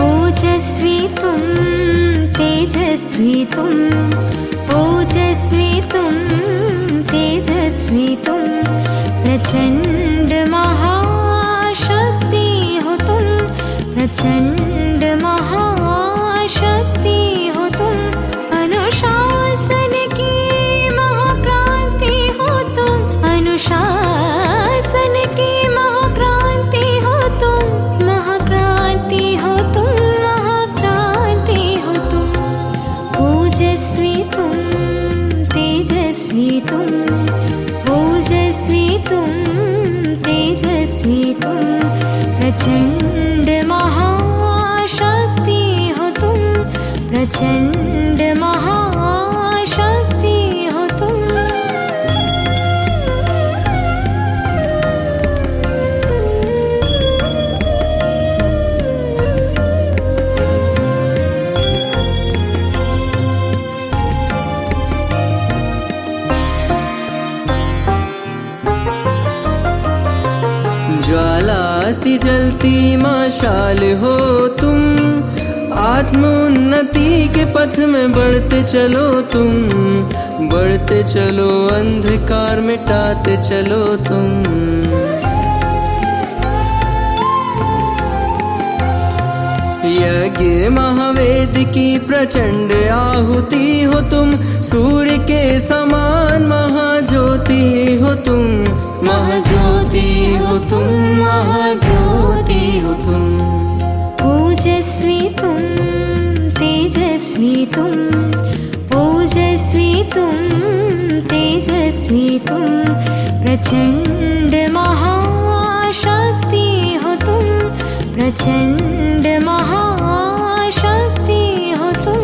ओजस्वी तुम, तेजस्वी तुम, ओजस्वी तुम, तेजस्वी तुम, प्रचंड महाशक्ति हो तुम, प्रचंड महाशक्ति हो तुम, अनुशासन की महाक्रांति हो तुम, अनुशासन की महाक्रांति हो तुम, महाक्रांति हो तुम, महाक्रांति हो तुम। ओजस्वी तुम, तेजस्वी तुम, ओजस्वी तुम, तेजस्वी तुम, प्रचंड महाशक्ति हो तुम, प्रचंड महाशक्ति हो तुम। ज्वाला सी जलती मशाल हो तुम, आत्मोन्नति के पथ में बढ़ते चलो तुम, बढ़ते चलो, अंधकार मिटाते चलो तुम। यज्ञ महावेद की प्रचंड आहुति हो तुम, सूर्य के समान महाज्योति हो तुम, महाज्योति हो तुम, महाज्योति हो तुम। ओजस्वी तुम, तेजस्वी तुम, ओजस्वी तुम, तेजस्वी तुम, प्रचंड महाशक्ति हो तुम, प्रचंड महाशक्ति हो तुम।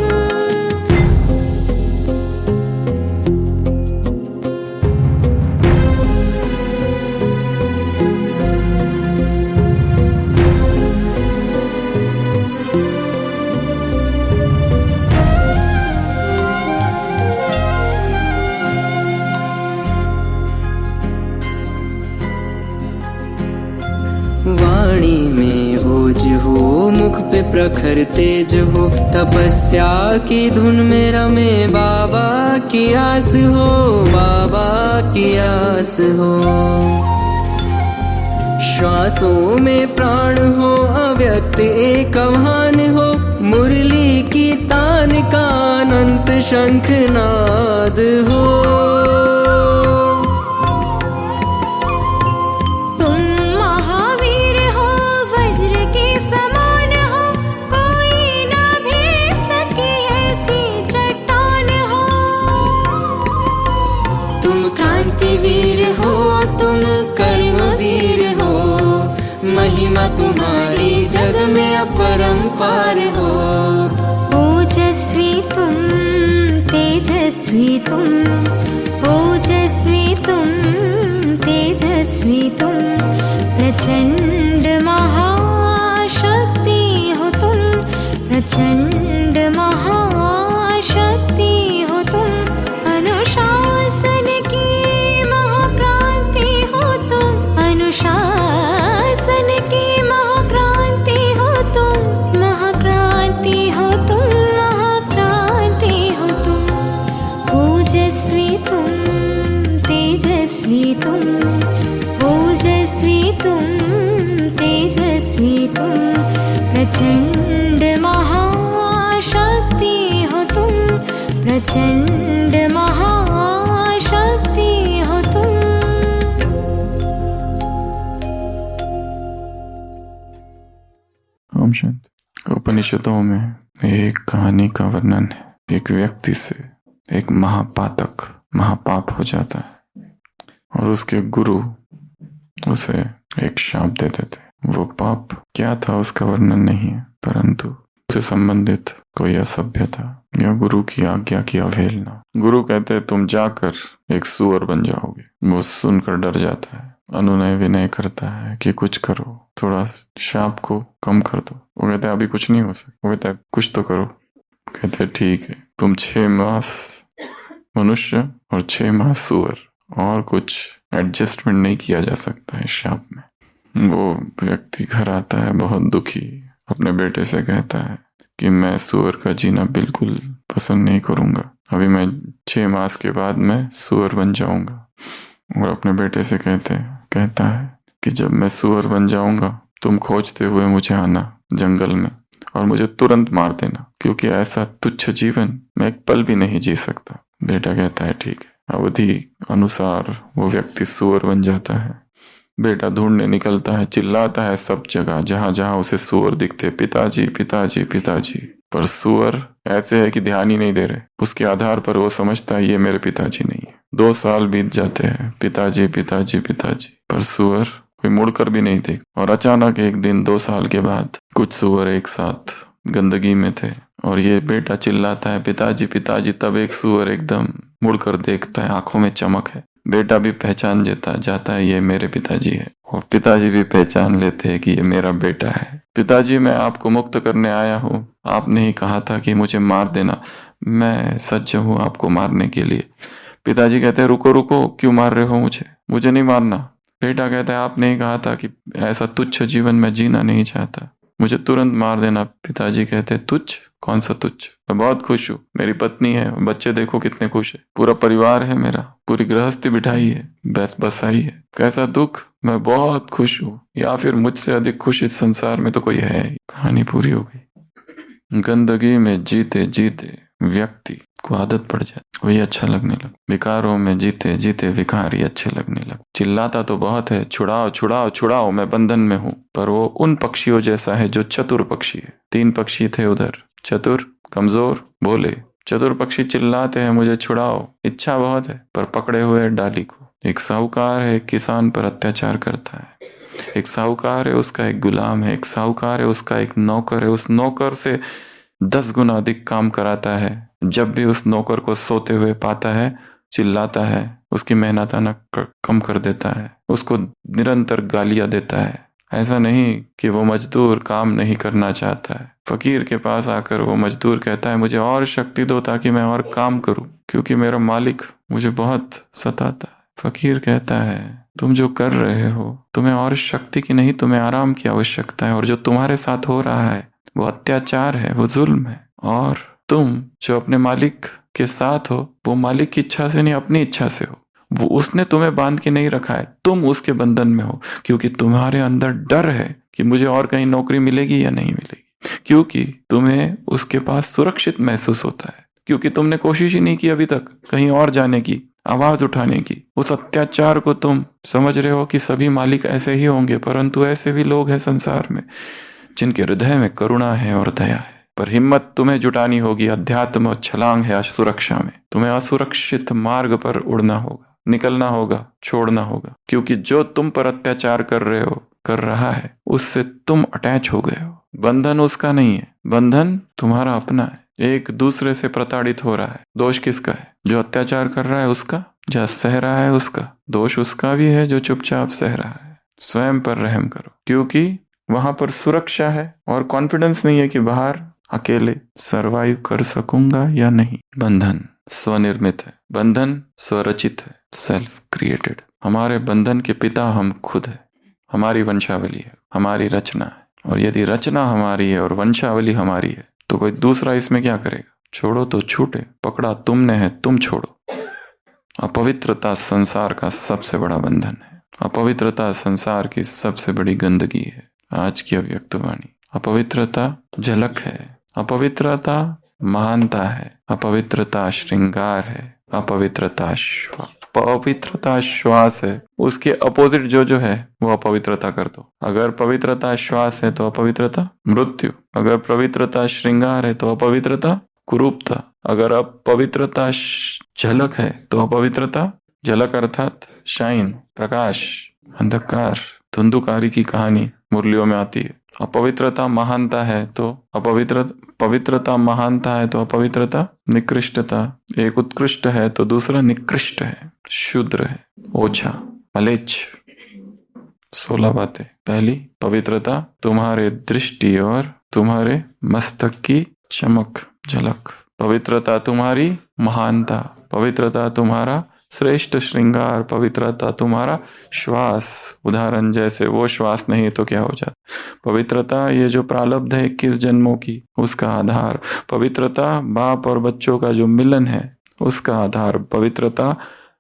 वाणी में ओज हो, मुख पे प्रखर तेज हो, तपस्या की धुन में रमे बाबा की आस हो, बाबा की आस हो। श्वासों में प्राण हो, अव्यक्त एक आह्वान हो, मुरली की तान का अनंत शंखनाद हो। वीर हो तुम, कर्मवीर हो, महिमा तुम्हारी जग में अपरंपार हो। ओजस्वी तुम, तेजस्वी तुम, ओजस्वी तुम, तेजस्वी तुम, प्रचंड महाशक्ति हो तुम, प्रचंड महाशक्ति हो तुम, अनुशासन की महाक्रांति हो तुम, अनुशासन की महाक्रांति हो तुम, महाक्रांति हो तुम, महाक्रांति हो तुम। ओजस्वी तुम, तेजस्वी तुम, ओजस्वी तुम, तेजस्वी तुम, प्रचंड महाशक्ति हो तुम, प्रचंड महाशक्ति हो तुम। ओम शांति। उपनिषदों में एक कहानी का वर्णन है। एक व्यक्ति से एक महापातक, महापाप हो जाता है और उसके गुरु उसे एक शाप दे देते। वो पाप क्या था उसका वर्णन नहीं है, परंतु उससे संबंधित कोई असभ्यता या गुरु की आज्ञा की अवहेलना। गुरु कहते तुम जाकर एक सुअर बन जाओगे। वो सुनकर डर जाता है अनुनय विनय करता है कि कुछ करो, थोड़ा शाप को कम कर दो। वो कहते हैं अभी कुछ नहीं हो सकता। वो कहता है कुछ तो करो। कहते हैं ठीक है, तुम 6 मास मनुष्य और 6 मास सुअर, और कुछ एडजस्टमेंट नहीं किया जा सकता है शाप में। वो व्यक्ति घर आता है बहुत दुखी, अपने बेटे से कहता है कि मैं सुअर का जीना बिल्कुल पसंद नहीं करूंगा, अभी मैं 6 मास के बाद मैं सुअर बन जाऊंगा। और अपने बेटे से कहता है कि जब मैं सुअर बन जाऊंगा तुम खोजते हुए मुझे आना जंगल में और मुझे तुरंत मार देना, क्योंकि ऐसा तुच्छ जीवन मैं एक पल भी नहीं जी सकता। बेटा कहता है ठीक है। अवधि अनुसार वो व्यक्ति सुअर बन जाता है। बेटा ढूंढने निकलता है, चिल्लाता है सब जगह जहां जहां उसे सुअर दिखते, पिताजी पिताजी पिताजी। पर सुअर ऐसे है कि ध्यान ही नहीं दे रहे। उसके आधार पर वो समझता है ये मेरे पिताजी नहीं है। 2 साल बीत जाते हैं, पिताजी पिताजी पिताजी, पर सुअर कोई मुड़कर भी नहीं देख। और अचानक एक दिन 2 साल के बाद कुछ सुअर एक साथ गंदगी में थे और ये बेटा चिल्लाता है पिताजी पिताजी। तब एक सुअर एकदम मुड़कर देखता है, आंखों में चमक है। बेटा भी पहचान जाता है ये मेरे पिताजी है, और पिताजी भी पहचान लेते हैं कि ये मेरा बेटा है। पिताजी मैं आपको मुक्त करने आया हूँ, आपने ही कहा था कि मुझे मार देना, मैं सज्ज हूँ आपको मारने के लिए। पिताजी कहते हैं रुको रुको, क्यों मार रहे हो मुझे नहीं मारना। बेटा कहता है आपने ही कहा था कि ऐसा तुच्छ जीवन मैं जीना नहीं चाहता, मुझे तुरंत मार देना। पिताजी कहते हैं तुच्छ? कौन सा तुच्छ? मैं बहुत खुश हूँ, मेरी पत्नी है, बच्चे देखो कितने खुश है, पूरा परिवार है मेरा, पूरी गृहस्थी बिठाई है, बसाई है। कैसा दुख? मैं बहुत खुश हूँ, या फिर मुझसे अधिक खुश इस संसार में तो कोई है। कहानी पूरी हो गई। गंदगी में जीते जीते व्यक्ति को आदत पड़ जाती, वही अच्छा लगने लगा। विकारों में जीते जीते विकार ही अच्छे लगने लगे। चिल्लाता तो बहुत है, छुड़ाओ छुड़ाओ छुड़ाओ, मैं बंधन में हूँ, पर वो उन पक्षियों जैसा है जो चतुर पक्षी है। 3 पक्षी थे उधर, चतुर, कमजोर, भोले। चतुर पक्षी चिल्लाते हैं मुझे छुड़ाओ, इच्छा बहुत है, पर पकड़े हुए डाली को। एक साहूकार है, एक किसान पर अत्याचार करता है। एक साहूकार है, उसका एक गुलाम है। एक साहूकार है, उसका एक नौकर है। उस नौकर से 10 गुना अधिक काम कराता है। जब भी उस नौकर को सोते हुए पाता है चिल्लाता है, उसकी मेहनताना कम कर देता है, उसको निरंतर गालियां देता है। ऐसा नहीं कि वो मजदूर काम नहीं करना चाहता है। फकीर के पास आकर वो मजदूर कहता है मुझे और शक्ति दो ताकि मैं और काम करूं, क्योंकि मेरा मालिक मुझे बहुत सताता है। फकीर कहता है तुम जो कर रहे हो तुम्हें और शक्ति की नहीं, तुम्हें आराम की आवश्यकता है, और जो तुम्हारे साथ हो रहा है वो अत्याचार है, वो जुल्म है। और तुम जो अपने मालिक के साथ हो वो मालिक की इच्छा से नहीं, अपनी इच्छा से हो। वो उसने तुम्हें बांध के नहीं रखा है, तुम उसके बंधन में हो, क्योंकि तुम्हारे अंदर डर है कि मुझे और कहीं नौकरी मिलेगी या नहीं मिलेगी, क्योंकि तुम्हें उसके पास सुरक्षित महसूस होता है, क्योंकि तुमने कोशिश ही नहीं की अभी तक कहीं और जाने की, आवाज उठाने की। उस अत्याचार को तुम समझ रहे हो कि सभी मालिक ऐसे ही होंगे, परंतु ऐसे भी लोग हैं संसार में जिनके हृदय में करुणा है और दया है। पर हिम्मत तुम्हें जुटानी होगी। अध्यात्म और छलांग है असुरक्षा में। तुम्हें असुरक्षित मार्ग पर उड़ना होगा, निकलना होगा, छोड़ना होगा, क्योंकि जो तुम पर अत्याचार कर रहा है उससे तुम अटैच हो गए हो। बंधन उसका नहीं है, बंधन तुम्हारा अपना है। एक दूसरे से प्रताड़ित हो रहा है, दोष किसका है? जो अत्याचार कर रहा है उसका, जो सह रहा है उसका। दोष उसका भी है जो चुपचाप सह रहा है। स्वयं पर रहम करो, क्योंकि वहां पर सुरक्षा है और कॉन्फिडेंस नहीं है कि बाहर अकेले सरवाइव कर सकूंगा या नहीं। बंधन स्वनिर्मित है, बंधन स्वरचित है, सेल्फ क्रिएटेड। हमारे बंधन के पिता हम खुद है, हमारी वंशावली है, हमारी रचना है। और यदि रचना हमारी है और वंशावली हमारी है तो कोई दूसरा इसमें क्या करेगा? छोड़ो तो छूटे, पकड़ा तुमने है, तुम छोड़ो। अपवित्रता संसार का सबसे बड़ा बंधन है। अपवित्रता संसार की सबसे बड़ी गंदगी है। आज की अव्यक्त वाणी। अपवित्रता झलक है, अपवित्रता महानता है, अपवित्रता श्रृंगार है, अपवित्रता पवित्रता श्वास है। उसके अपोजिट जो है वो अपवित्रता कर दो। अगर पवित्रता श्वास है तो अपवित्रता मृत्यु। अगर पवित्रता श्रृंगार है तो अपवित्रता कुरूपता। अगर अपवित्रता झलक है तो अपवित्रता झलक अर्थात शाइन, प्रकाश, अंधकार, धुंधुकारी की कहानी मुरलियों में आती है। अपवित्रता महानता है तो पवित्रता महानता है तो अपवित्रता निकृष्टता। एक उत्कृष्ट है तो दूसरा निकृष्ट है, शूद्र है, ओछा, मलेच्छ, 16 बातें। पहली, पवित्रता तुम्हारे दृष्टि और तुम्हारे मस्तक की चमक झलक। पवित्रता तुम्हारी महानता, पवित्रता तुम्हारा श्रेष्ठ श्रृंगार, पवित्रता तुम्हारा श्वास। उदाहरण जैसे वो श्वास नहीं तो क्या हो जाता। पवित्रता ये जो प्रारब्ध है 21 जन्मों की, उसका आधार। पवित्रता बाप और बच्चों का जो मिलन है, उसका आधार। पवित्रता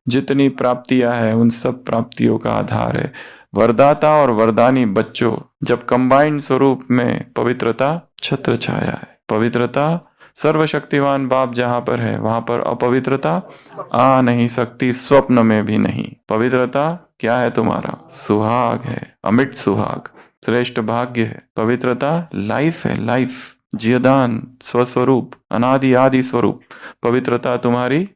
जितनी प्राप्तियां है उन सब प्राप्तियों का आधार है। वरदाता और वरदानी बच्चों जब कंबाइंड स्वरूप में पवित्रता छत्र छाया है। पवित्रता सर्वशक्तिवान बाप जहां पर है वहां पर अपवित्रता आ नहीं सकती, स्वप्न में भी नहीं। पवित्रता क्या है तुम्हारा? सुहाग है, अमिट सुहाग, श्रेष्ठ भाग्य है। पवित्रता लाइफ है, लाइफ, जीवदान, स्वस्वरूप, अनादि आदि स्वरूप। पवित्रता तुम्हारी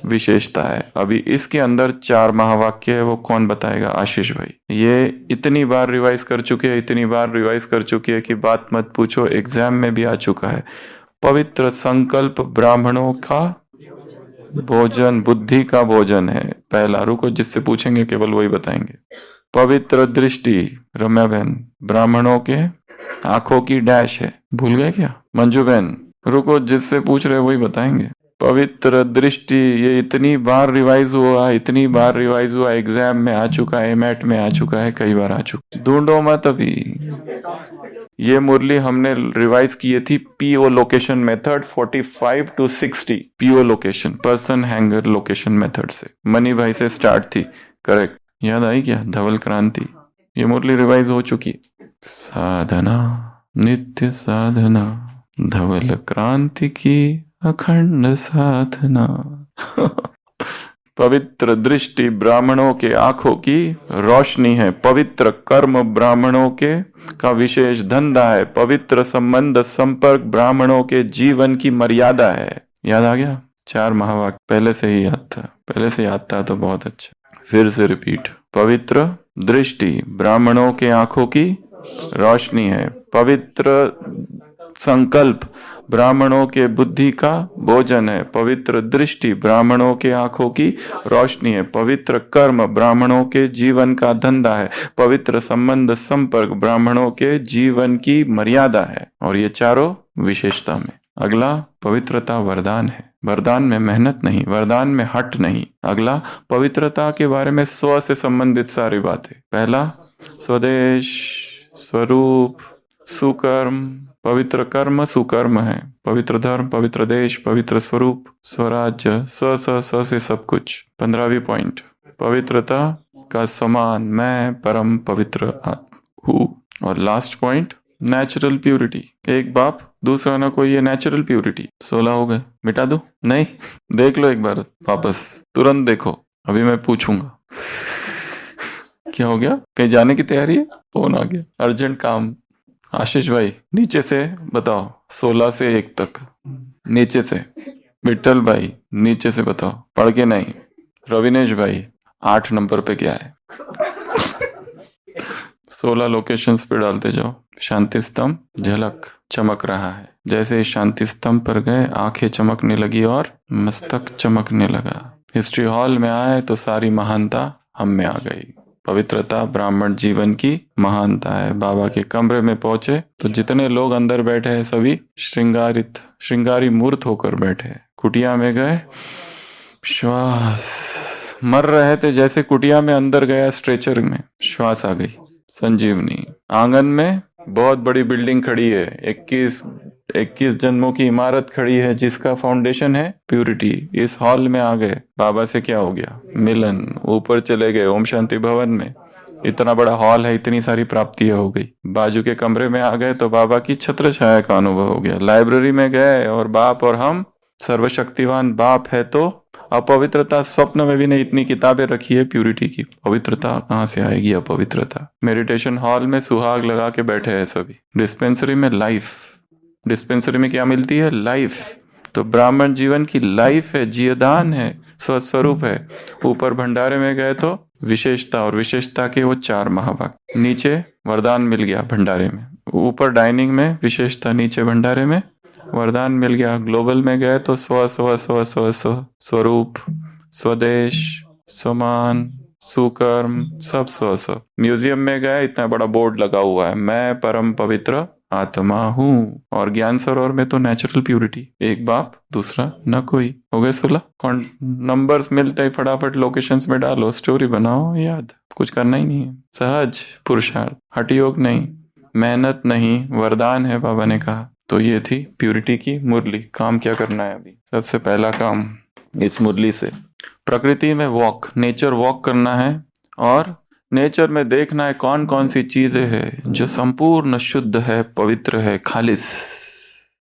विशेषता है। अभी इसके अंदर 4 महावाक्य है, वो कौन बताएगा? आशीष भाई। ये इतनी बार रिवाइज कर चुके हैं, इतनी बार रिवाइज कर चुके हैं कि बात मत पूछो, एग्जाम में भी आ चुका है। पवित्र संकल्प ब्राह्मणों का भोजन, बुद्धि का भोजन है। पहला, रुको जिससे पूछेंगे केवल वही बताएंगे। पवित्र दृष्टि, रम्या बहन, ब्राह्मणों के आंखों की डैश है। भूल गए क्या? मंजू बहन, रुको जिससे पूछ रहे वही बताएंगे। पवित्र दृष्टि, ये इतनी बार रिवाइज हुआ, इतनी बार रिवाइज हुआ, एग्जाम में आ चुका है, एमएट में आ चुका है, कई बार आ चुका। ढूंढो मत अभी। ये मुरली हमने रिवाइज की थी PO location method 45 to 60। PO location, person hanger location method से मनी भाई से स्टार्ट थी। करेक्ट, याद आई क्या? धवल क्रांति, ये मुरली रिवाइज हो चुकी। साधना, नित्य साधना, धवल क्रांति की अखंड साधना। पवित्र दृष्टि ब्राह्मणों के आंखों की रोशनी है। पवित्र कर्म ब्राह्मणों के का विशेष धंधा है। पवित्र संबंध संपर्क ब्राह्मणों के जीवन की मर्यादा है। याद आ गया? 4 महावाक्य पहले से ही याद था, पहले से याद था तो बहुत अच्छा। फिर से रिपीट। पवित्र दृष्टि ब्राह्मणों के आंखों की रोशनी है। पवित्र संकल्प ब्राह्मणों के बुद्धि का भोजन है। पवित्र दृष्टि ब्राह्मणों के आंखों की रोशनी है। पवित्र कर्म ब्राह्मणों के जीवन का धंधा है। पवित्र संबंध संपर्क ब्राह्मणों के जीवन की मर्यादा है। और ये चारों विशेषता में। अगला, पवित्रता वरदान है। वरदान में मेहनत नहीं, वरदान में हट नहीं। अगला, पवित्रता के बारे में स्व से संबंधित सारी बातें। पहला, स्वदेश, स्वरूप, सुकर्म। पवित्र कर्म सुकर्म है। पवित्र धर्म, पवित्र देश, पवित्र स्वरूप, स्वराज्य, स से सब कुछ। 15वीं पॉइंट, पवित्रता का समान मैं परम पवित्र हूँ। और लास्ट पॉइंट, नेचुरल प्यूरिटी। एक बाप दूसरा ना कोई, ये नेचुरल प्यूरिटी। 16 हो गए, मिटा दूं? नहीं, देख लो एक बार वापस, तुरंत देखो, अभी मैं पूछूंगा। क्या हो गया? कहीं जाने की तैयारी है? फोन आ गया, अर्जेंट काम। आशीष भाई नीचे से बताओ, 16 से 1 तक नीचे से। विठल भाई नीचे से बताओ, पढ़ के नहीं। रविनेश भाई 8 नंबर पे क्या है? 16 लोकेशंस पे डालते जाओ। शांति स्तंभ, झलक, चमक रहा है। जैसे शांति स्तंभ पर गए, आंखें चमकने लगी और मस्तक चमकने लगा। हिस्ट्री हॉल में आए तो सारी महानता हम में आ गई। पवित्रता ब्राह्मण जीवन की महानता है। बाबा के कमरे में पहुंचे तो जितने लोग अंदर बैठे हैं सभी श्रृंगारी मूर्त होकर बैठे हैं। कुटिया में गए, श्वास, मर रहे थे जैसे कुटिया में अंदर गया, स्ट्रेचर में श्वास आ गई, संजीवनी। आंगन में बहुत बड़ी बिल्डिंग खड़ी है, 21 जन्मों की इमारत खड़ी है जिसका फाउंडेशन है प्यूरिटी। इस हॉल में आ गए, बाबा से क्या हो गया? मिलन। ऊपर चले गए ओम शांति भवन में, इतना बड़ा हॉल है, इतनी सारी प्राप्तियां हो गई। बाजू के कमरे में आ गए तो बाबा की छत्र छाया का अनुभव हो गया। लाइब्रेरी में गए और बाप और हम, सर्वशक्तिवान बाप है तो अपवित्रता स्वप्न में भी नहीं, इतनी किताबें रखी है प्यूरिटी की, पवित्रता कहाँ से आएगी? अपवित्रता। मेडिटेशन हॉल में सुहाग लगा के बैठे हैं सभी। डिस्पेंसरी में लाइफ, डिस्पेंसरी में क्या मिलती है? लाइफ। तो ब्राह्मण जीवन की लाइफ है, जीवदान है, स्वस्वरूप है। ऊपर भंडारे में गए तो विशेषता, और विशेषता के वो 4 महावाक्य। नीचे वरदान मिल गया भंडारे में, ऊपर डाइनिंग में विशेषता, नीचे भंडारे में वरदान मिल गया। ग्लोबल में गए तो स्वरूप, स्वदेश, समान, सुकर्म, सब स्वस्व। म्यूजियम में गए, इतना बड़ा बोर्ड लगा हुआ है, मैं परम पवित्र आत्मा हूँ। और ज्ञान सरोवर में तो नेचुरल प्यूरिटी, एक बाप दूसरा न कोई, हो गए 16। कौन नंबर्स मिलते ही फटाफट लोकेशंस में डालो, स्टोरी बनाओ, याद, कुछ करना ही नहीं है। सहज पुरुषार्थ, हठ योग नहीं, मेहनत नहीं, वरदान है बाबा ने कहा। तो ये थी प्यूरिटी की मुरली। काम क्या करना है अभी? सबसे पहला काम इस मुरली से प्रकृति में वॉक, नेचर वॉक करना है और नेचर में देखना है कौन कौन सी चीजें हैं जो संपूर्ण शुद्ध है, पवित्र है, खालिस,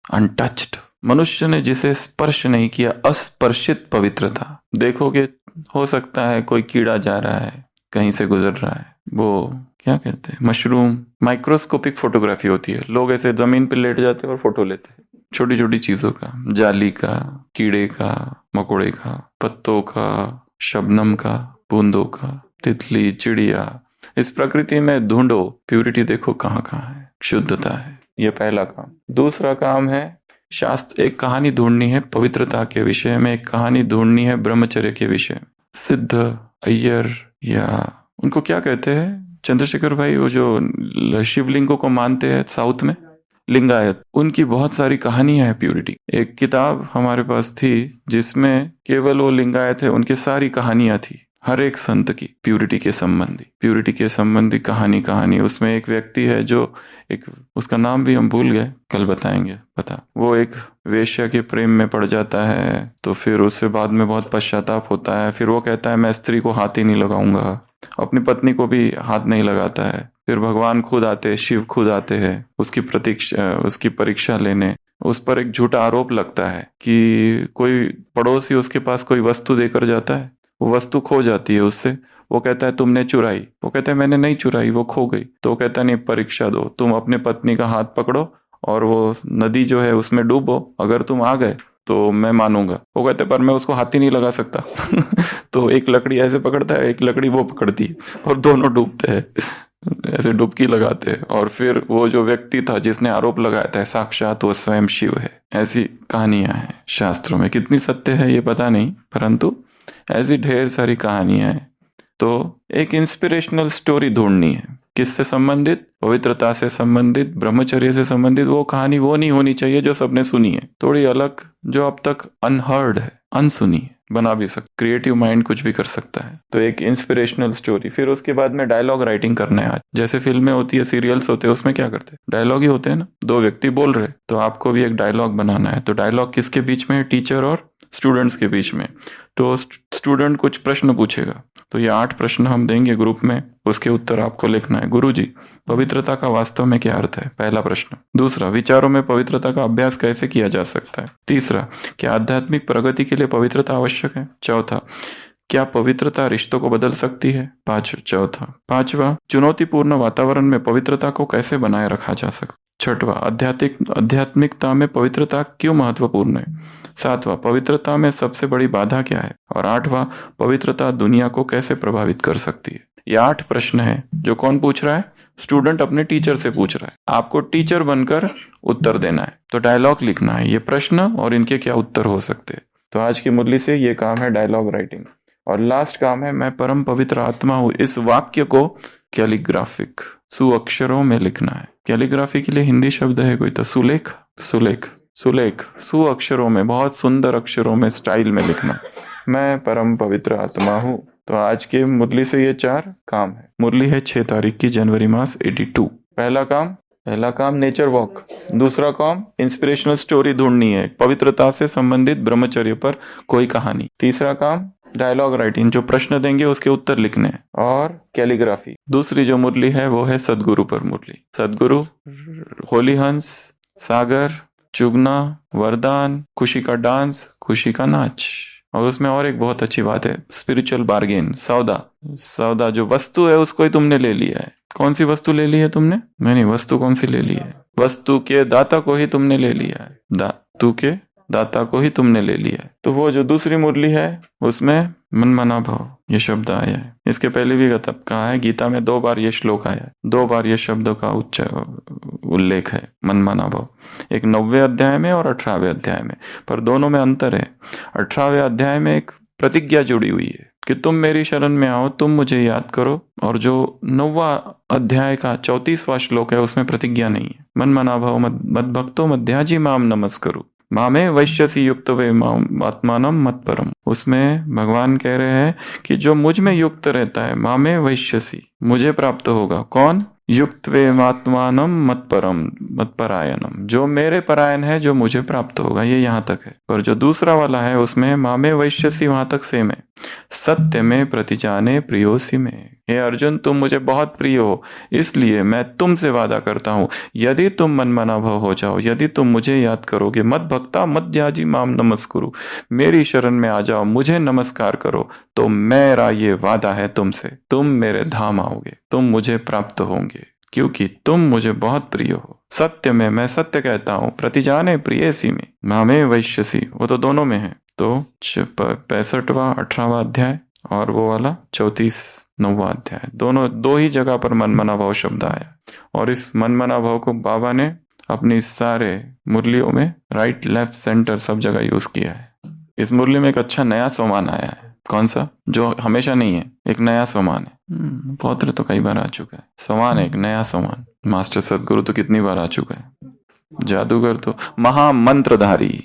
अनटच्ड। मनुष्य ने जिसे स्पर्श नहीं किया, अस्पर्शित पवित्रता। देखोगे हो सकता है कोई कीड़ा जा रहा है, कहीं से गुजर रहा है, वो क्या कहते हैं, मशरूम, माइक्रोस्कोपिक फोटोग्राफी होती है। लोग ऐसे जमीन पे लेट जाते हैं और फोटो लेते हैं छोटी छोटी चीजों का, जाली का, कीड़े का, मकोड़े का, पत्तों का, शबनम का, बूंदों का, तितली, चिड़िया। इस प्रकृति में ढूंढो, प्यूरिटी देखो कहाँ कहाँ है, शुद्धता है। ये पहला काम। दूसरा काम है शास्त्र, एक कहानी ढूंढनी है पवित्रता के विषय में, एक कहानी ढूंढनी है ब्रह्मचर्य के विषय में। सिद्ध, अय्यर, या उनको क्या कहते हैं चंद्रशेखर भाई, वो जो शिवलिंगों को मानते हैं साउथ में, लिंगायत, उनकी बहुत सारी कहानियां हैं प्यूरिटी। एक किताब हमारे पास थी जिसमें केवल वो लिंगायत है, उनकी सारी कहानियां थी, हर एक संत की प्यूरिटी के संबंधी कहानी। उसमें एक व्यक्ति है जो एक, उसका नाम भी हम भूल गए, कल बताएंगे पता। वो एक वेश्या के प्रेम में पड़ जाता है, तो फिर उससे बाद में बहुत पश्चाताप होता है। फिर वो कहता है मैं स्त्री को हाथ ही नहीं लगाऊंगा, अपनी पत्नी को भी हाथ नहीं लगाता है। फिर भगवान खुद आते, शिव खुद आते हैं उसकी परीक्षा लेने। उस पर एक झूठा आरोप लगता है कि कोई पड़ोसी उसके पास कोई वस्तु देकर जाता है, वो वस्तु खो जाती है उससे। वो कहता है तुमने चुराई, वो कहता है मैंने नहीं चुराई, वो खो गई। तो वो कहता है नहीं, परीक्षा दो, तुम अपने पत्नी का हाथ पकड़ो और वो नदी जो है उसमें डूबो, अगर तुम आ गए तो मैं मानूंगा। वो कहते पर मैं उसको हाथ ही नहीं लगा सकता। तो एक लकड़ी ऐसे पकड़ता है, एक लकड़ी वो पकड़ती है और दोनों डूबते हैं, ऐसे डुबकी लगाते हैं। और फिर वो जो व्यक्ति था जिसने आरोप लगाया था, साक्षात वो स्वयं शिव है। ऐसी कहानियां हैं शास्त्रों में, कितनी सत्य है ये पता नहीं, परंतु ऐसी ढेर सारी कहानियां हैं। तो एक इंस्पिरेशनल स्टोरी ढूंढनी है, किससे संबंधित, पवित्रता से संबंधित, ब्रह्मचर्य से संबंधित। वो कहानी वो नहीं होनी चाहिए जो सबने सुनी है, थोड़ी अलग, जो अब तक अनहर्ड है, अनसुनी है, बना भी सकता। क्रिएटिव माइंड कुछ भी कर सकता है। तो एक इंस्पिरेशनल स्टोरी। फिर उसके बाद में डायलॉग राइटिंग करना है। आज जैसे फिल्में होती है, सीरियल्स होते हैं, उसमें क्या करते हैं, डायलॉग ही होते हैं ना, दो व्यक्ति बोल रहे, तो आपको भी एक डायलॉग बनाना है। तो डायलॉग किसके बीच में है, टीचर और स्टूडेंट्स के बीच में। तो स्टूडेंट कुछ प्रश्न पूछेगा, तो ये 8 प्रश्न हम देंगे ग्रुप में, उसके उत्तर आपको लिखना है। गुरुजी, पवित्रता का वास्तव में क्या अर्थ है, पहला प्रश्न। दूसरा, विचारों में पवित्रता का अभ्यास कैसे किया जा सकता है। तीसरा, क्या आध्यात्मिक प्रगति के लिए पवित्रता आवश्यक है। चौथा, क्या पवित्रता रिश्तों को बदल सकती है। पांचवा, चुनौतीपूर्ण वातावरण में पवित्रता को कैसे बनाए रखा जा सकता है। छठवा, आध्यात्मिकता में पवित्रता क्यों महत्वपूर्ण है। सातवां, पवित्रता में सबसे बड़ी बाधा क्या है। और आठवां, पवित्रता दुनिया को कैसे प्रभावित कर सकती है। ये 8 प्रश्न है जो कौन पूछ रहा है, स्टूडेंट अपने टीचर से पूछ रहा है। आपको टीचर बनकर उत्तर देना है, तो डायलॉग लिखना है, ये प्रश्न और इनके क्या उत्तर हो सकते हैं। तो आज की मुरली से ये काम है डायलॉग राइटिंग। और लास्ट काम है मैं परम पवित्र आत्मा हूं, इस वाक्य को कैलीग्राफिक सुअक्षरों में लिखना है। कैलीग्राफी के लिए हिंदी शब्द है कोई, तो सुलेख सुअक्षरों में, बहुत सुंदर अक्षरों में, स्टाइल में लिखना, मैं परम पवित्र आत्मा हूँ। तो आज के मुरली से ये 4 काम है। मुरली है 6 तारीख की, जनवरी मास 82। पहला काम नेचर वॉक। दूसरा काम इंस्पिरेशनल स्टोरी ढूंढनी है, पवित्रता से संबंधित ब्रह्मचर्य पर कोई कहानी। तीसरा काम डायलॉग राइटिंग, जो प्रश्न देंगे उसके उत्तर लिखने हैं। और कैलीग्राफी। दूसरी जो मुरली है वो है सदगुरु पर मुरली। सदगुरु, होली हंस, सागर, चुगना, वरदान, खुशी का डांस, खुशी का नाच। और उसमें और एक बहुत अच्छी बात है, स्पिरिचुअल बार्गेन, सौदा जो वस्तु है उसको ही तुमने ले लिया है। कौन सी वस्तु ले ली है तुमने, नहीं, वस्तु कौन सी ले ली है, वस्तु के दाता को ही तुमने ले लिया है, धातु के दाता को ही तुमने ले लिया है। तो वो जो दूसरी मुरली है उसमें मनमना भाव ये शब्द आया है। इसके पहले भी कहा है, गीता में 2 बार ये श्लोक आया है, 2 बार ये शब्द का उल्लेख है, मनमना भाव। एक 9वें अध्याय में और 18वें अध्याय में, पर दोनों में अंतर है। 18वें अध्याय में एक प्रतिज्ञा जुड़ी हुई है कि तुम मेरी शरण में आओ, तुम मुझे याद करो। और जो 9वां अध्याय का 34वां श्लोक है उसमें प्रतिज्ञा नहीं है। मन मना भव मद भक्तो मध्याजी माम नमस्करु मामे वैश्यसी युक्त वे आत्मानम मत परम। उसमें भगवान कह रहे हैं कि जो मुझ में युक्त रहता है, मामे वैश्यसी, मुझे प्राप्त होगा। कौन? युक्त वे आत्मानम मत परम मत परायणम, जो मेरे परायण है, जो मुझे प्राप्त होगा। ये यहाँ तक है। पर जो दूसरा वाला है उसमें मामे वैश्यसी वहां तक सेम है। सत्य में प्रतिजाने प्रियोसी में। हे अर्जुन, तुम मुझे बहुत प्रिय हो, इसलिए मैं तुमसे वादा करता हूं, यदि तुम मनमना भव हो जाओ, यदि तुम मुझे याद करोगे, मत भक्ता मत ज्याजी माम नमस्कुरु, मेरी शरण में आ जाओ, मुझे नमस्कार करो, तो मेरा ये वादा है तुमसे, तुम मेरे धाम आओगे, तुम मुझे प्राप्त होंगे, क्योंकि तुम मुझे बहुत प्रिय हो। सत्य में, मैं सत्य कहता हूं, प्रतिजाने प्रियसी में, मामे वैश्यसी, वो तो दोनों में है। तो 65वां 18वां अध्याय और वो वाला 34वां अध्याय, दोनों दो ही जगह पर मनमना भाव शब्द आया। और इस मनमना भाव को बाबा ने अपनी सारे मुरलियों में राइट लेफ्ट सेंटर सब जगह यूज किया है। इस मुरली में एक अच्छा नया सोमान आया है। कौन सा? जो हमेशा नहीं है, एक नया सोमान है। पौत्र तो कई बार आ चुका है, सोमान है एक नया सोमान। मास्टर सदगुरु तो कितनी बार आ चुका है। जादूगर तो महामंत्रधारी,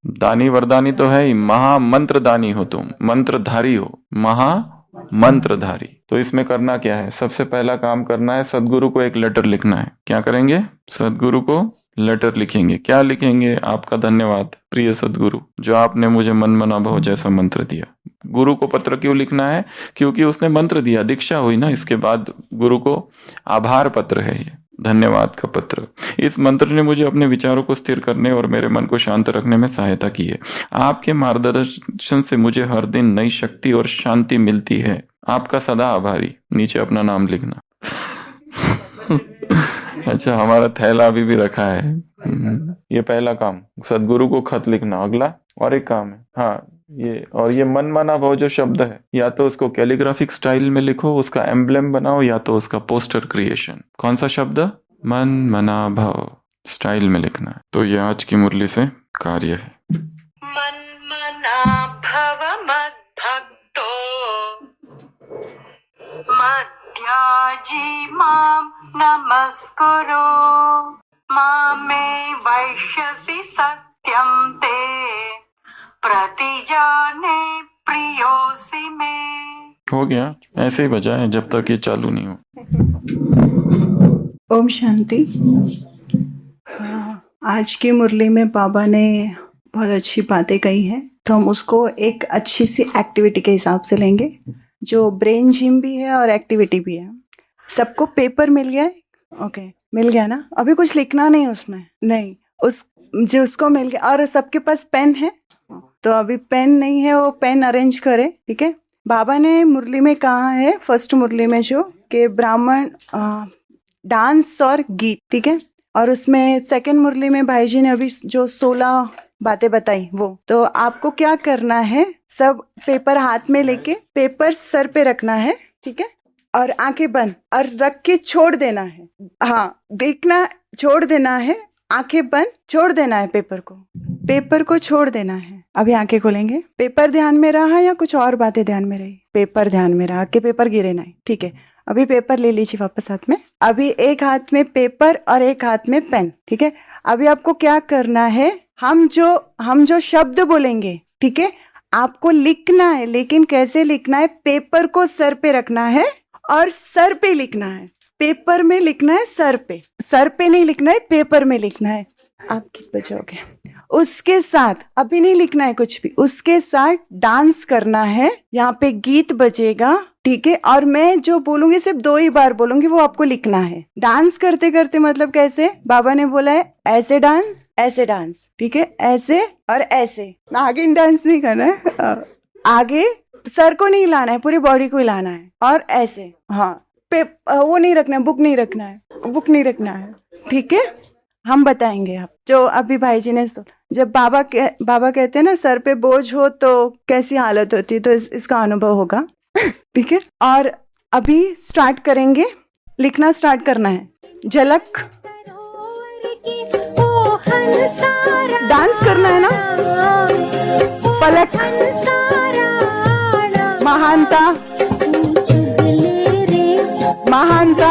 दानी वरदानी तो है ही, महामंत्रदानी हो तुम, मंत्रधारी हो, महामंत्रधारी। तो इसमें करना क्या है? सबसे पहला काम करना है, सदगुरु को एक लेटर लिखना है। क्या करेंगे? सदगुरु को लेटर लिखेंगे। क्या लिखेंगे? आपका धन्यवाद प्रिय सदगुरु, जो आपने मुझे मनमना भव जैसा मंत्र दिया। गुरु को पत्र क्यों लिखना है? क्योंकि उसने मंत्र दिया, दीक्षा हुई ना, इसके बाद गुरु को आभार पत्र है, ये धन्यवाद का पत्र। इस मंत्र ने मुझे अपने विचारों को स्थिर करने और मेरे मन को शांत रखने में सहायता की है। आपके मार्गदर्शन से मुझे हर दिन नई शक्ति और शांति मिलती है। आपका सदा आभारी। नीचे अपना नाम लिखना। अच्छा, हमारा थैला अभी भी रखा है। ये पहला काम, सदगुरु को खत लिखना। अगला और एक काम है, हाँ ये, और ये मनमना भाव जो शब्द है, या तो उसको कैलीग्राफिक स्टाइल में लिखो, उसका एम्ब्लेम बनाओ, या तो उसका पोस्टर क्रिएशन। कौन सा शब्द? मनमना भाव स्टाइल में लिखना है। तो ये आज की मुरली से कार्य है। मनमना भव मद्भक्तो मध्याजी माम नमस्कुरु मामे वैश्यसि सत्यम ते प्रतिजाने प्रियोसी में। हो गया, ऐसे ही बजाए जब तक ये चालू नहीं हो। ओम शांति। आज की मुरली में बाबा ने बहुत अच्छी बातें कही हैं, तो हम उसको एक अच्छी सी एक्टिविटी के हिसाब से लेंगे, जो ब्रेन जिम भी है और एक्टिविटी भी है। सबको पेपर मिल गया है? ओके, मिल गया ना? अभी कुछ लिखना नहीं उसमें, नहीं, उस जो उसको मिल गया। और सबके पास पेन है? तो अभी पेन नहीं है, वो पेन अरेंज करे, ठीक है। बाबा ने मुरली में कहा है, फर्स्ट मुरली में जो कि ब्राह्मण डांस और गीत, ठीक है। और उसमें सेकंड मुरली में भाई जी ने अभी जो 16 बातें बताई वो, तो आपको क्या करना है, सब पेपर हाथ में लेके पेपर सर पे रखना है, ठीक है, और आंखें बंद और रख के छोड़ देना है। हाँ, देखना, छोड़ देना है, आंखें बंद, छोड़ देना है पेपर को छोड़ देना है। अभी आंखें खोलेंगे। पेपर ध्यान में रहा या कुछ और बातें ध्यान में रही? पेपर ध्यान में रहा कि पेपर गिरे ना, ठीक है। अभी पेपर ले लीजिए वापस हाथ में। अभी एक हाथ में पेपर और एक हाथ में पेन, ठीक है। अभी आपको क्या करना है, हम जो शब्द बोलेंगे, ठीक है, आपको लिखना है, लेकिन कैसे लिखना है? पेपर को सर पे रखना है और सर पे लिखना है। पेपर में लिखना है, सर पे नहीं लिखना है, पेपर में लिखना है। आप कित बजाओगे? उसके साथ अभी नहीं लिखना है कुछ भी, उसके साथ डांस करना है। यहाँ पे गीत बजेगा, ठीक है, और मैं जो बोलूंगी सिर्फ 2 ही बार बोलूंगी, वो आपको लिखना है। डांस करते करते मतलब कैसे? बाबा ने बोला है ऐसे डांस, ठीक है, ऐसे और ऐसे। आगे डांस नहीं करना है, आगे सर को नहीं हिलाना है, पूरी बॉडी को हिलाना है, और ऐसे। हाँ, वो नहीं रखना है, बुक नहीं रखना है, ठीक है। हम बताएंगे आप, जो अभी भाई जी ने जब बाबा कहते हैं ना, सर पे बोझ हो तो कैसी हालत होती है, तो इसका अनुभव होगा, ठीक है। और अभी स्टार्ट करेंगे, लिखना स्टार्ट करना है। झलक, डांस करना है ना। फलक, महान महानता,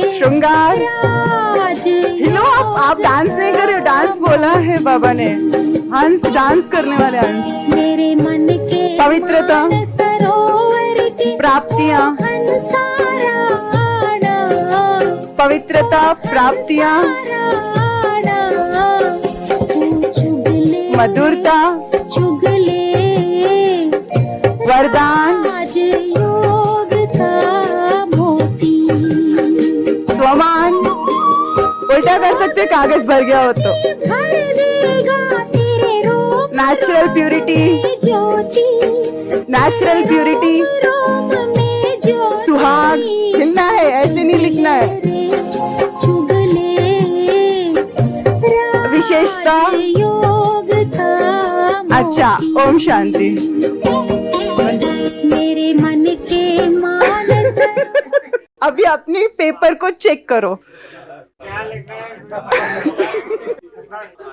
श्रृंगार। हिलो, आप डांस नहीं कर रहे हो, डांस बोला है बाबा ने। हंस, डांस करने वाले हंस। मेरे मन के पवित्रता, सरोवर की प्राप्तियां, पवित्रता, प्राप्तियां, मधुरता, वरदान, स्वमान। उल्टा कर सकते, कागज भर गया हो तो। नेचुरल प्यूरिटी, नेचुरल प्यूरिटी, सुहाग। हिलना है, ऐसे नहीं लिखना है। विशेषता। अच्छा, ओम शांति। मेरे मन के मानस। अभी अपने पेपर को चेक करो।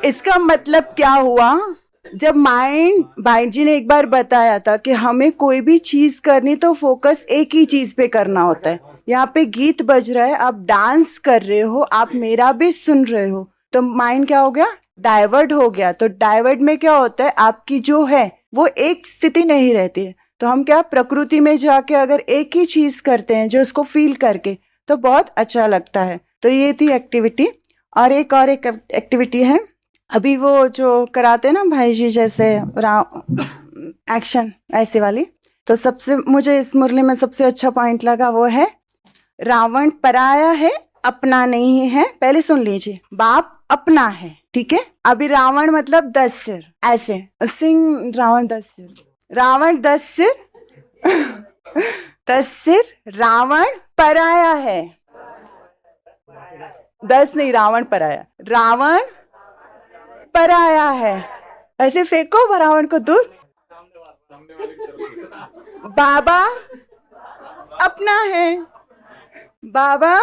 इसका मतलब क्या हुआ? जब माइंड, भाई जी ने एक बार बताया था कि हमें कोई भी चीज करनी तो फोकस एक ही चीज पे करना होता है। यहाँ पे गीत बज रहा है, आप डांस कर रहे हो, आप मेरा भी सुन रहे हो, तो माइंड क्या हो गया? डाइवर्ट हो गया। तो डाइवर्ट में क्या होता है? आपकी जो है वो एक स्थिति नहीं रहती है। तो हम क्या, प्रकृति में जाके अगर एक ही चीज करते हैं जो उसको फील करके, तो बहुत अच्छा लगता है। तो ये थी एक्टिविटी। और एक एक्टिविटी है, अभी वो जो कराते हैं ना भाई जी, जैसे एक्शन ऐसे वाली। तो सबसे मुझे इस मुरली में सबसे अच्छा पॉइंट लगा वो है, रावण पराया है, अपना नहीं है। पहले सुन लीजिए, बाप अपना है, ठीक है। अभी रावण मतलब 10 सिर, ऐसे सिंह, रावण 10 सिर, रावण 10 सिर 10 सिर, रावण पराया है। 10 नहीं, रावण पराया, रावण पराया है। ऐसे फेंको रावण को दूर। बाबा अपना है, बाबा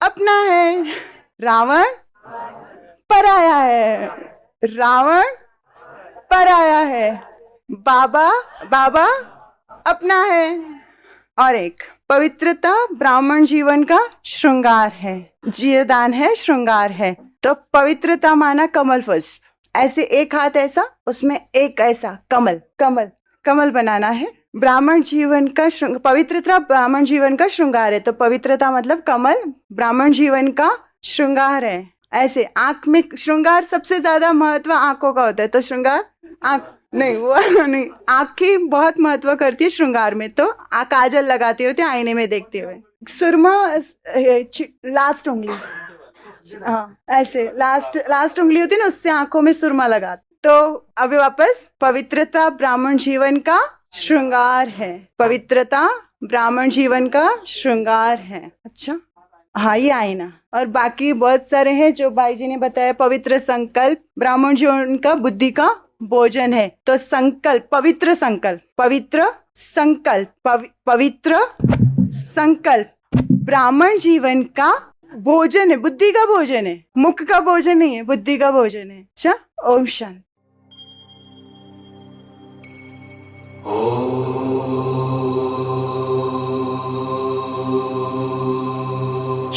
अपना है, रावण पराया है, रावण पराया है, बाबा बाबा अपना है। और एक, पवित्रता ब्राह्मण जीवन का श्रृंगार है, जीवदान है, श्रृंगार है। तो पवित्रता माना कमल पुष्प, ऐसे एक हाथ ऐसा, उसमें एक ऐसा कमल, कमल कमल बनाना है। ब्राह्मण जीवन का पवित्रता ब्राह्मण जीवन का श्रृंगार है। तो पवित्रता मतलब कमल, ब्राह्मण जीवन का श्रृंगार है। ऐसे आंख में श्रृंगार, सबसे ज्यादा महत्व आंखों का होता है। तो श्रृंगार आंख नहीं, वो नहीं, आंखें बहुत महत्व करती है श्रृंगार में। तो काजल लगाते होते आईने में देखते हुए, सुरमा लास्ट उंगली, हाँ ऐसे लास्ट उंगली होती है ना, उससे आंखों में सुरमा लगाते। तो अभी वापस, पवित्रता ब्राह्मण जीवन का श्रृंगार है, पवित्रता ब्राह्मण जीवन का श्रृंगार है। अच्छा, हाँ ये आईना। और बाकी बहुत सारे हैं जो भाई जी ने बताया। पवित्र संकल्प ब्राह्मण जीवन का बुद्धि का भोजन है। तो संकल्प, पवित्र संकल्प, पवित्र संकल्प, पवित्र संकल्प ब्राह्मण जीवन का भोजन है, बुद्धि का भोजन है, मुख का भोजन नहीं है, बुद्धि का भोजन है। अच्छा, ओम शांति।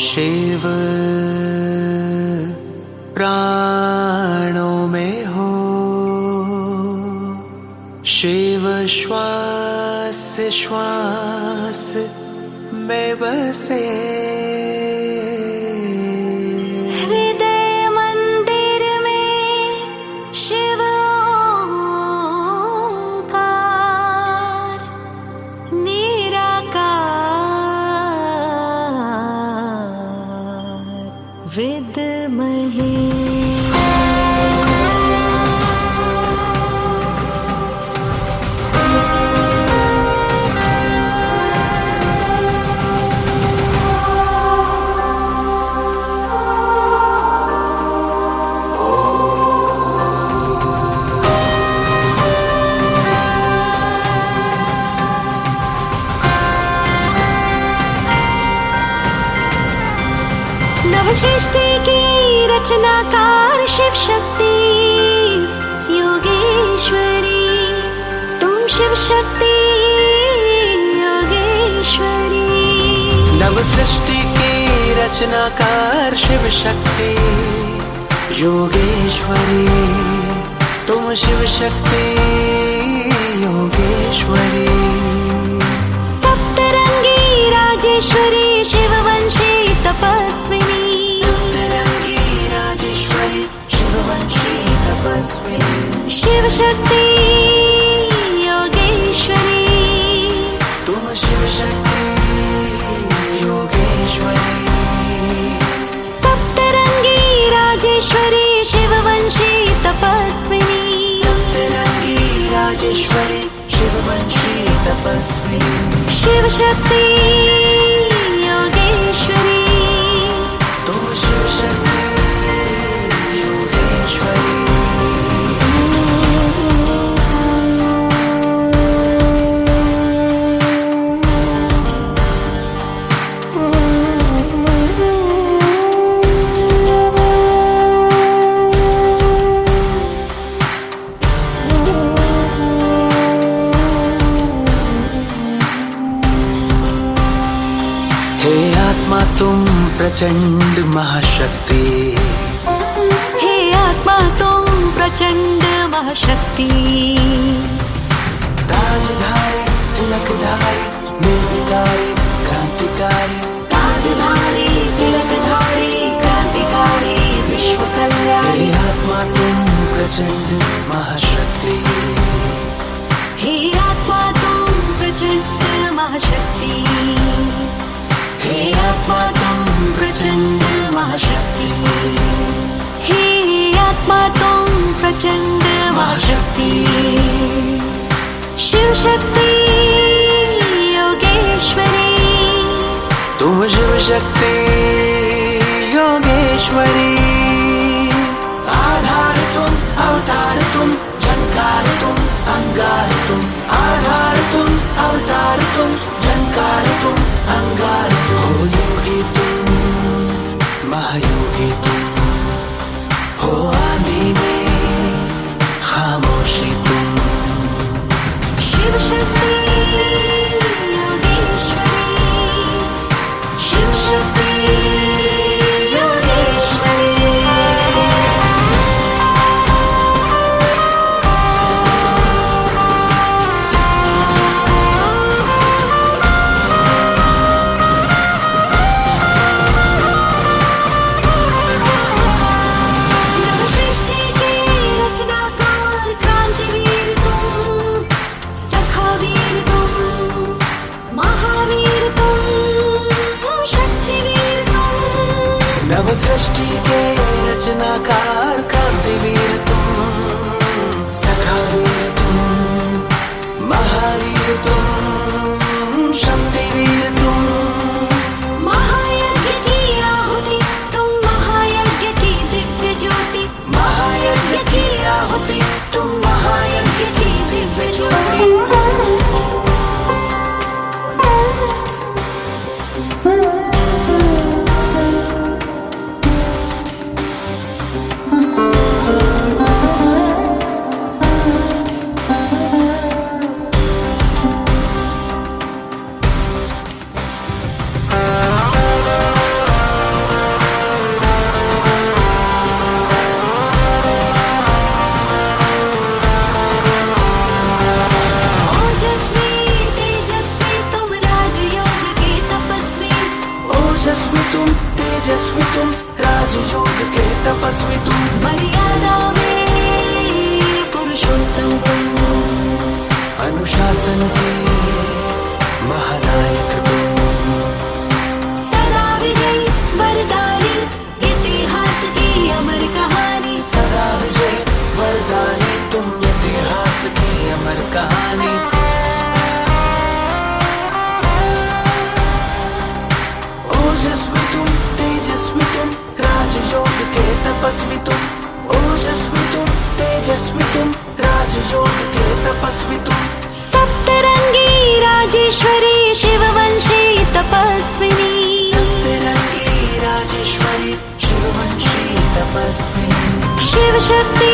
शिव प्राणों में हो, शिव श्वास श्वास में बसे, हृदय मंदिर में शिव ओंकार, निराकार विद्महे। नवसृष्टि की रचनाकार शिव शक्ति योगेश्वरी, तुम शिव शक्ति नव सृष्टि की रचनाकार शिव शक्ति योगेश्वरी, तुम शिव शक्ति योगेश्वरी। सप्तरंगी राजेश्वरी शिववंशी तपस्विनी, सप्तरंगी राजेश्वरी शिववंशी तपस्विनी। शिव शक्ति योगेश्वरी, तुम शिव शक्ति योगेश्वरी। सप्तरंगी राजेश्वरी शिववंशी तपस्विनी, सप्तरंगी राजेश्वरी शिववंशी तपस्विनी। शिव शक्ति योगेश्वरी, तुम शिव शक्ति योगेश्वरी। हे आत्मा तुम प्रचंड महाशक्ति, हे आत्मा तुम प्रचंड महाशक्ति। ताजधारी तिलकधारी निर्विकारी क्रांतिकारी, ताजधारी तिलकधारी क्रांतिकारी विश्व कल्याणी। हे आत्मा तुम प्रचंड महाशक्ति, हे आत्मा तुम प्रचंड महाशक्ति, हे आत्मा तुम प्रचंड महाशक्ति, हे आत्मा तुम प्रचंड महाशक्ति। शिव शक्ति योगेश्वरी, तुम शिव शक्ति योगेश्वरी। आधार तुम अवतार तुम झंकार तुम अंगार तुम, आधार तुम अवतार तुम झंकार तुम अंगार तुम। हो योगी तुम महायोगी तुम, हो आंधी में खामोशी तुम। शिव शक्ति योगेश्वरी, शिव शक्ति योगेश्वरी। नव सृष्टि के रचनाकार क्रांतिवीर तुम, सखावीर तुम, महावीर तुम, शक्तिवीर तुम। नव सृष्टि के रचनाकार क्रांतिवीर तुम, सखावीर तुम, महावीर तुम, शक्तिवीर तुम। महायज्ञ की आहुति तुम, महायज्ञ की दिव्य ज्योति, महायज्ञ की आहुति तुम, महायज्ञ की दिव्य ज्योति। ओजस्वी तेजस्वी तुम, राजयोग के तपस्वी, ओजस्वी तुम तेजस्वी तुम, राजयोग के तपस्वी तुम। मर्यादा में पुरुषोत्तम तुम, अनुशासन के महानायक तुम। सदा विजयी वरदानी, इतिहास की अमर कहानी। सदा विजय वरदानी तुम, इतिहास की अमर कहानी। ओजस्वी तुम तेजस्वी तुम, राजयोग के तपस्वी तुम। ओजस्वी तुम तेजस्वी तुम, राजयोग के तपस्वी तुम। सप्तरंगी राजेश्वरी शिववंशी तपस्विनी, सप्तरंगी राजेश्वरी शिववंशी तपस्विनी। शिव शक्ति